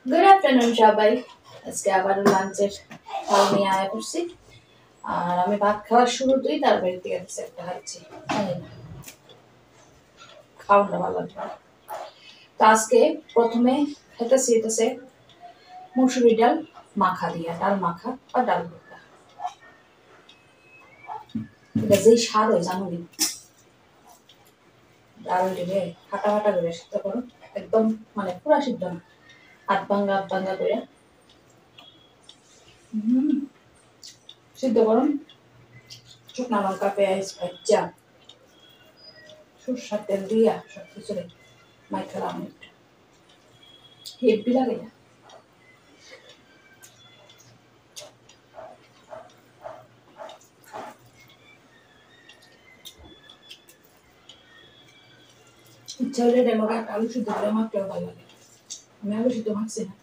Good afternoon সবাই। আজকে আবারও লাঞ্চের থাল নিয়ে আয়া করছি। আর আমি ভাত খাওয়ার শুরুতেই তার বাড়ি থেকে কিছু একটা খাচ্ছি। জানি না, খাওয়াটা ভালো লাগবে না। তো আজকে প্রথমে খেতেছি হইতেছে মুসুরি ডাল মাখা দিয়া, ডাল মাখা বা ডাল ভর্তা। এটা যেই স্বাদ হয় জানো নি, ডাল দিলে ফাটা ফাটা করে সিদ্ধ করো, একদম মানে পুরা সিদ্ধ না, আধ ভাঙ্গা করে সিদ্ধ করুন। শুকনা লঙ্কা পেঁয়াজ ভাজা সরষার তেল দিয়া সব কিছু মাইখালাম একটু হেব্বি লাগে না। ইচ্ছা হলে ডেমোটা আলু সিদ্ধ করে মাখলেও ভালো লাগে। আমি আলু সিদ্ধ মাখছি না,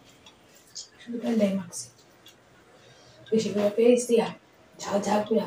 শুধু ডালটাই মাখছি বেশি করে পেঁয়াজ দিয়া ঝাল ঝাল করে।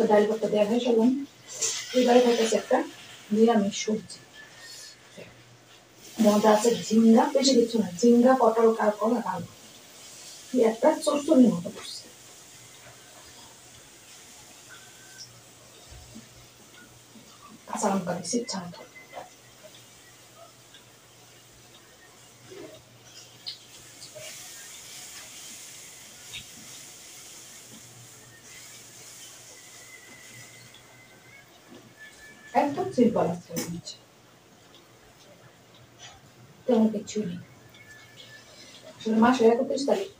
তো ডাল ভর্তা দেওয়া হয়ে গেলাম। এবারে খাইতেছে একটা নিরামিষ সবজি, মজা আছে ঝিঙ্গা, বেশি কিছু না, ঝিঙ্গা পটল কাঁকড় আর আলু একটা চচ্চড়ির মতো করছে। কাঁচা লঙ্কা দিচ্ছি ইচ্ছা মতো। একদম সিম্পল আছে, তেমন কিছু নেই। আসলে মাসের 31 তারিখ,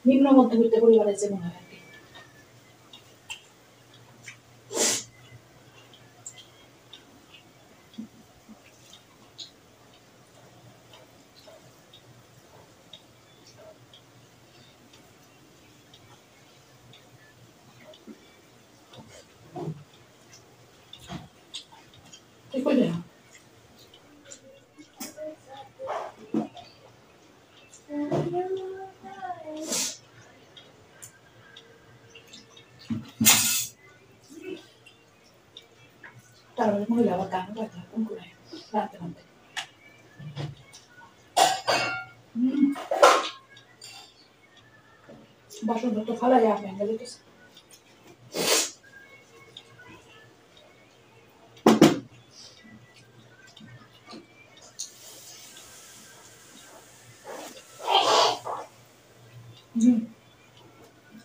নিম্ন মধ্যবিত্ত পরিবারের যে মনে হয় আর কি। ঠিক করলে না তারপরে মহিলা আবার গান গাইতে ফোন করে রাতে রাতে। বাসন তো ফালা যায় আপনি গেলে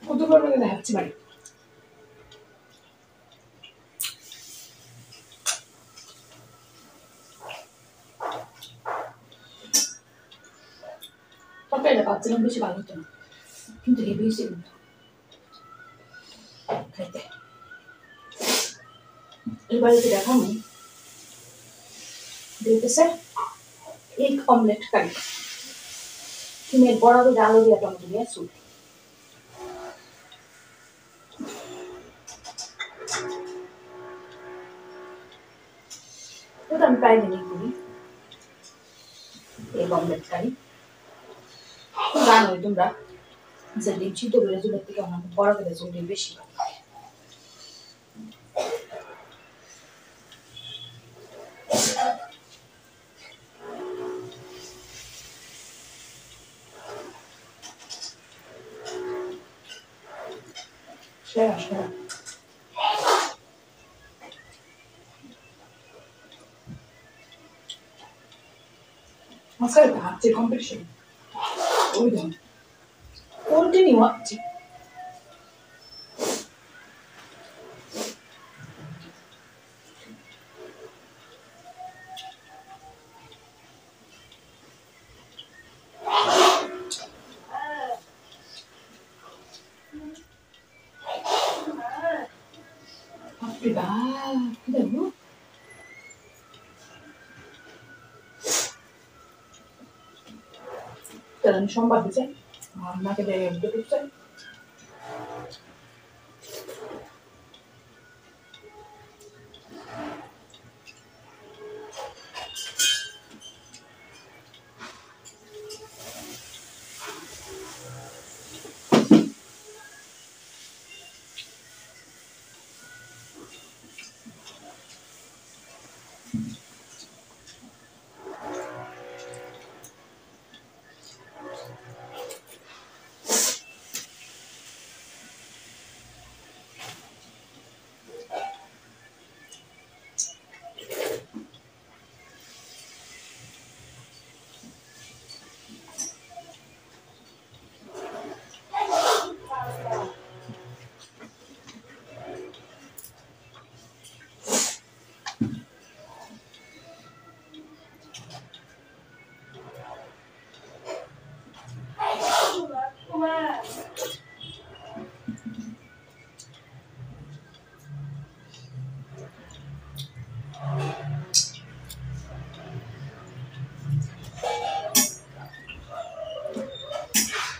কত করে দেখাচ্ছি বাড়ি। তরকারিটা পাচ্ছিলাম বেশি ভালো হতো না, কিন্তু হেভি হয়েছে কিন্তু খাইতে। এবারে যে দেখানো দিতেছে এগ অমলেট কারি, ডিমের বড়া করে আলু দিয়ে টমেটো দিয়ে স্যুপ। ওটা আমি প্রায় দিনই করি, এগ অমলেট কারি। জানোই তোমরা যে ডিম সিদ্ধ করে জলের থেকে আমার বড় করে ডিম বেশি ভালো লাগে। সেরা সেরা। আজকাল হাঁটছে কম্পিটিশন, ওই দাম কন্টিনিউ হচ্ছে। কি দেখবো তাহলে সোমবার দিছে আপনাকে দেখছে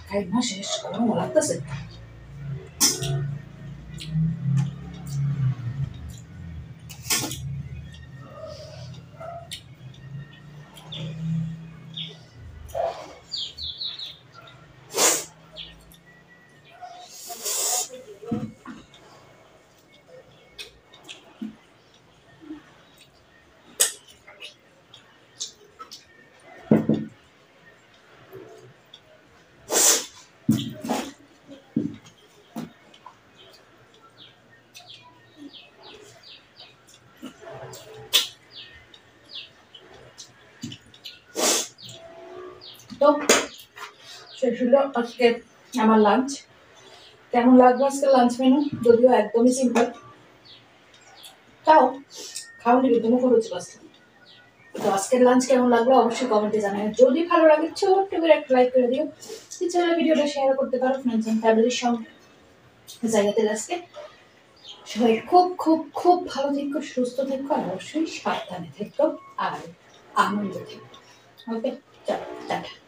খাই না শেষ গরম লাগতেছে তো শেষ হলো আজকে আমার লাঞ্চ কেমন লাগলো আজকে লাঞ্চ মেনু যদিও একদমই সিম্পল তাও খাওয়ানি কিন্তু মুখরোচক আসছে তো আজকের লাঞ্চ কেমন লাগলো অবশ্যই কমেন্টে জানাবে যদি ভালো লাগে ছোট্ট করে একটা লাইক করে দিও ইচ্ছা ভিডিওটা শেয়ার করতে পারো ফ্রেন্ডস এন্ড ফ্যামিলির সঙ্গে জায়গাতে আজকে সবাই খুব খুব খুব ভালো থেকো সুস্থ থেকো আর অবশ্যই সাবধানে থেকো আর আনন্দ থেকো ওকে টাটা